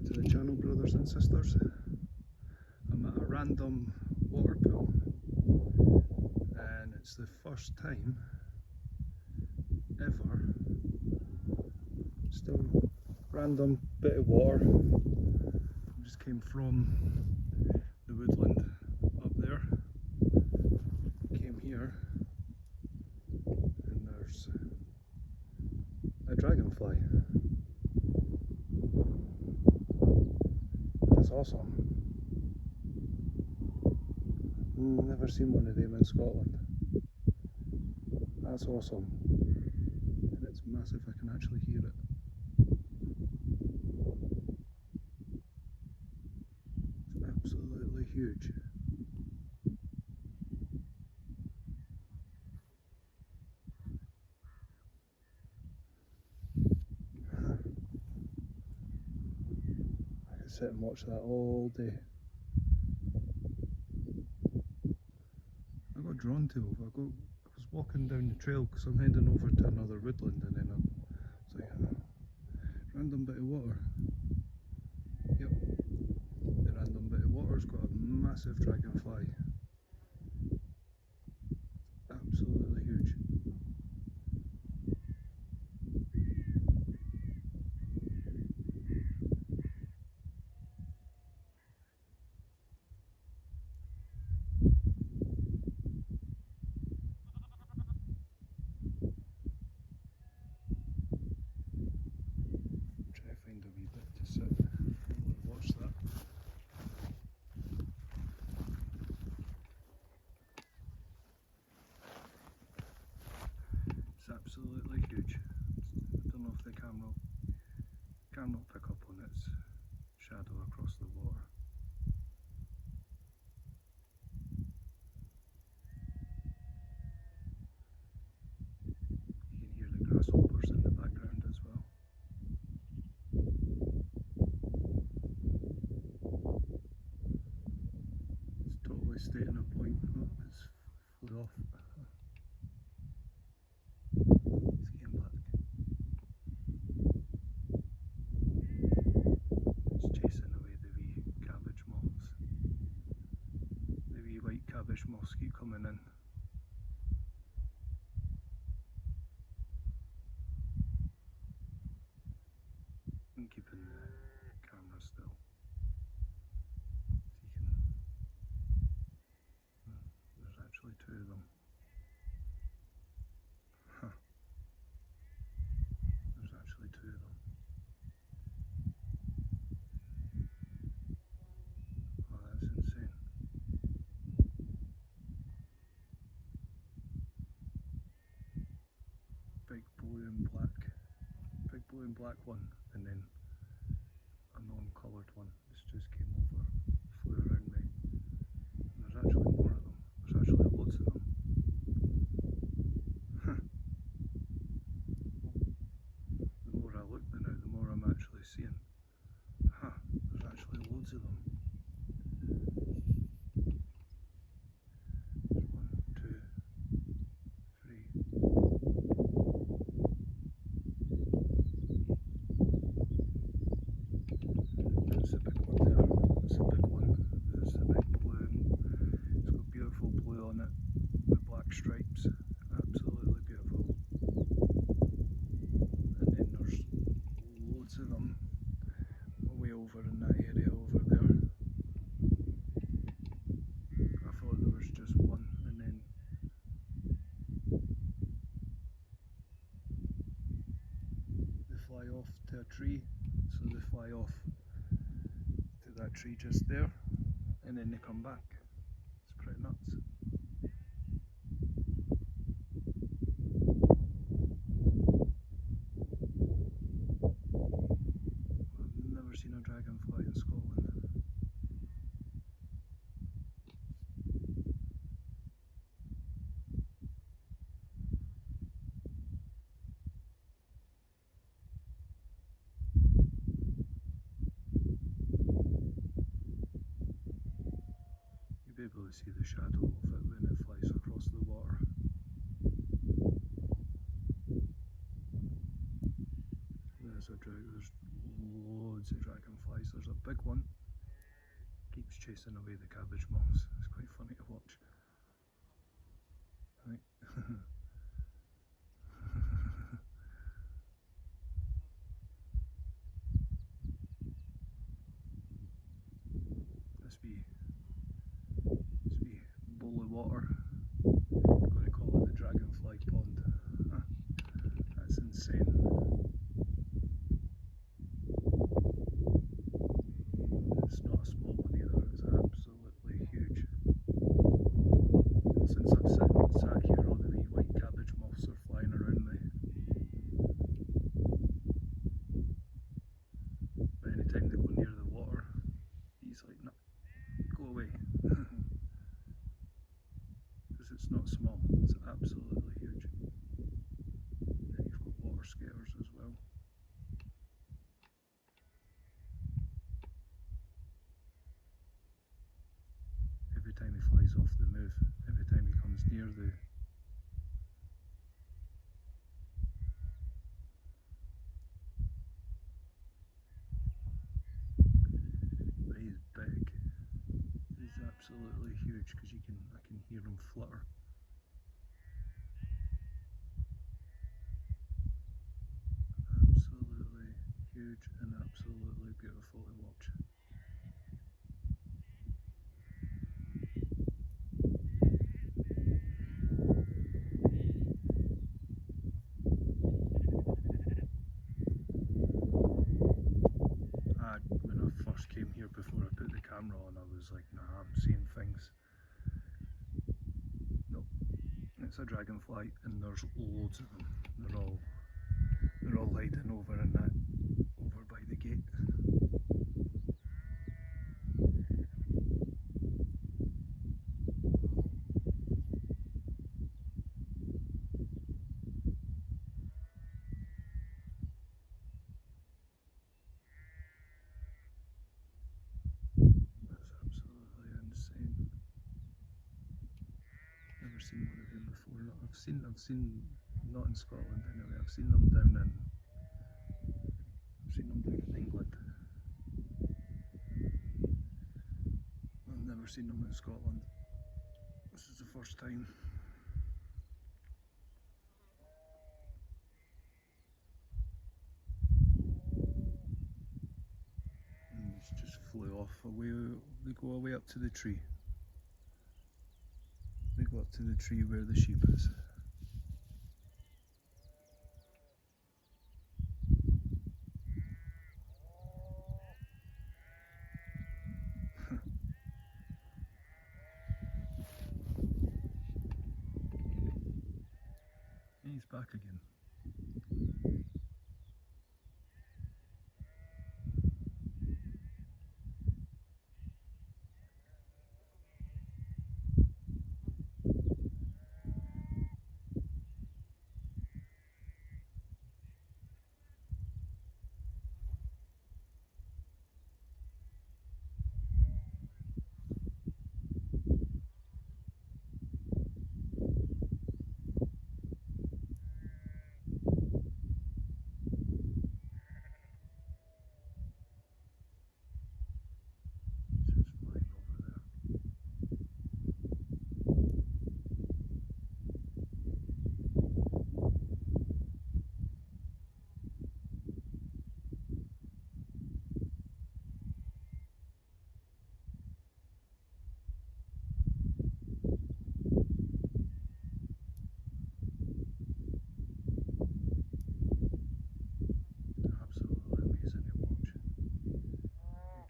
back to the channel, brothers and sisters. I'm at a random water pool and it's the first time ever, still random bit of water. I just came from the woodland up there, came here and there's a dragonfly. That's awesome. Never seen one of them in Scotland. That's awesome. And it's massive, I can actually hear it. It's absolutely huge. I could sit and watch that all day. I got drawn to it. I was walking down the trail because I'm heading over to another woodland, and then I was like, random bit of water. Yep, the random bit of water's got a massive dragonfly. Absolutely huge. Try to find a wee bit to sit and watch that. It's absolutely huge. I don't know if the camera will pick up on its shadow across the water. You can hear the grasshoppers in the background as well. It's totally staying a point. Oh, it's flew off. It's getting back. It's chasing away the wee cabbage moths. The wee white cabbage moths keep coming in. I'm keeping the camera still. So you can. There's actually two of them. Huh. There's actually two of them. Oh, that's insane. Big blue and black. Big blue and black one, and then a non-coloured one. This just came over, flew around me. And there's actually more of them. There's actually loads of them. The more I look now, the more I'm actually seeing. There's actually loads of them. There's 1, 2, 3. There's a big one there. That's a big one. There's a big blue. It's got beautiful blue on it with black stripes. Absolutely beautiful. And then there's loads of them way over in that area over there. I thought there was just one, and then they fly off to a tree, so they fly off to that tree just there, and then they come back. It's pretty nuts. I've never seen a dragonfly in Scotland. You'll be able to see the shadow of it when it flies across the water. There's a throughout. There's loads of dragonflies. There's a big one, keeps chasing away the cabbage moths. It's quite funny to watch. Right. This wee bowl of water, I'm going to call it the dragonfly pond. That's insane. It's not a small one either, it's absolutely huge. And since I've sat here, all the wee white cabbage moths are flying around me. But anytime they go near the water, he's like, no, go away. Because it's not small, it's absolutely huge. And then you've got water skaters as well. Every time he flies off the move, every time he comes near the but he's big. He's absolutely huge because I can hear him flutter. Absolutely huge and absolutely beautiful to watch. When I first came here, before I put the camera on, I was like, nah, I'm seeing things. No, it's a dragonfly and there's loads of them. They're all hiding over in that, over by the gate. That's absolutely insane. Never seen one of them before. I've seen not in Scotland anyway. I've seen them down in England. I've never seen them in Scotland. This is the first time. And he's just flew off away. They go away up to the tree. They go up to the tree where the sheep is. He's back again.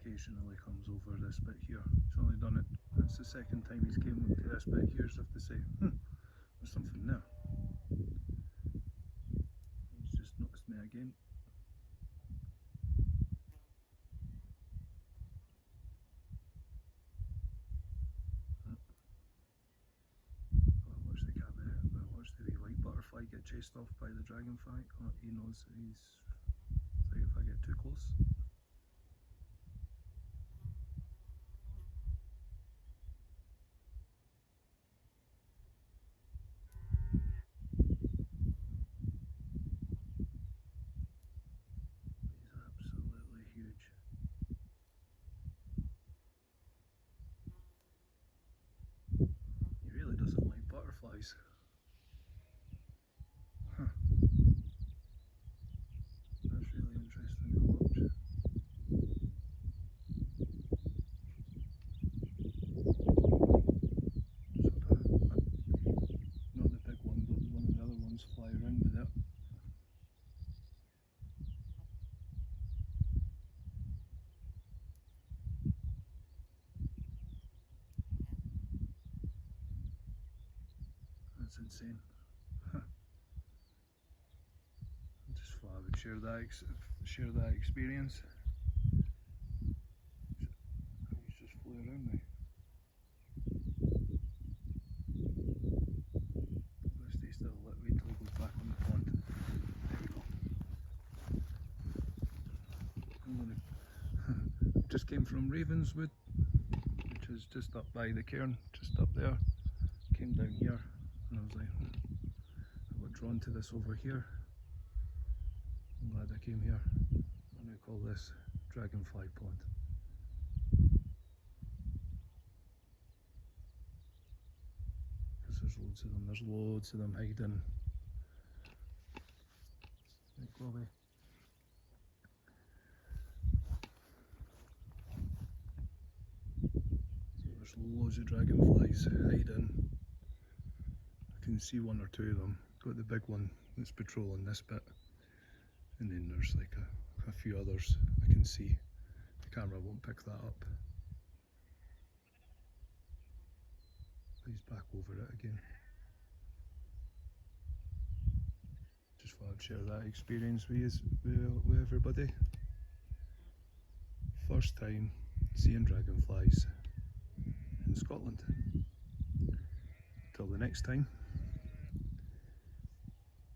Occasionally comes over this bit here. He's only done it, that's the second time he's came to this bit here, so I have to say, there's something there. He's just noticed me again. Watch the wee white butterfly get chased off by the dragonfly. Oh, he knows that he's, it's like if I get too close. dragonflies. Huh. That's really interesting to watch. Not the big one, but one of the other ones fly around with it. That's insane. Huh. I just thought I would share that experience. He's just flew around me. Let's stay still. Wait till he goes back on the pond. There we go. Just came from Ravenswood, which is just up by the cairn, just up there. Came down here, and I was like, I got drawn to this over here. I'm glad I came here. I'm going to call this Dragonfly Pond. Because there's loads of them hiding. Right, Chloe. So there's loads of dragonflies hiding. I can see one or two of them. Got the big one that's patrolling this bit. And then there's like a few others I can see. The camera won't pick that up. He's back over it again. Just thought I'd share that experience with everybody. First time seeing dragonflies in Scotland. Till the next time.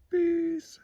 Peace.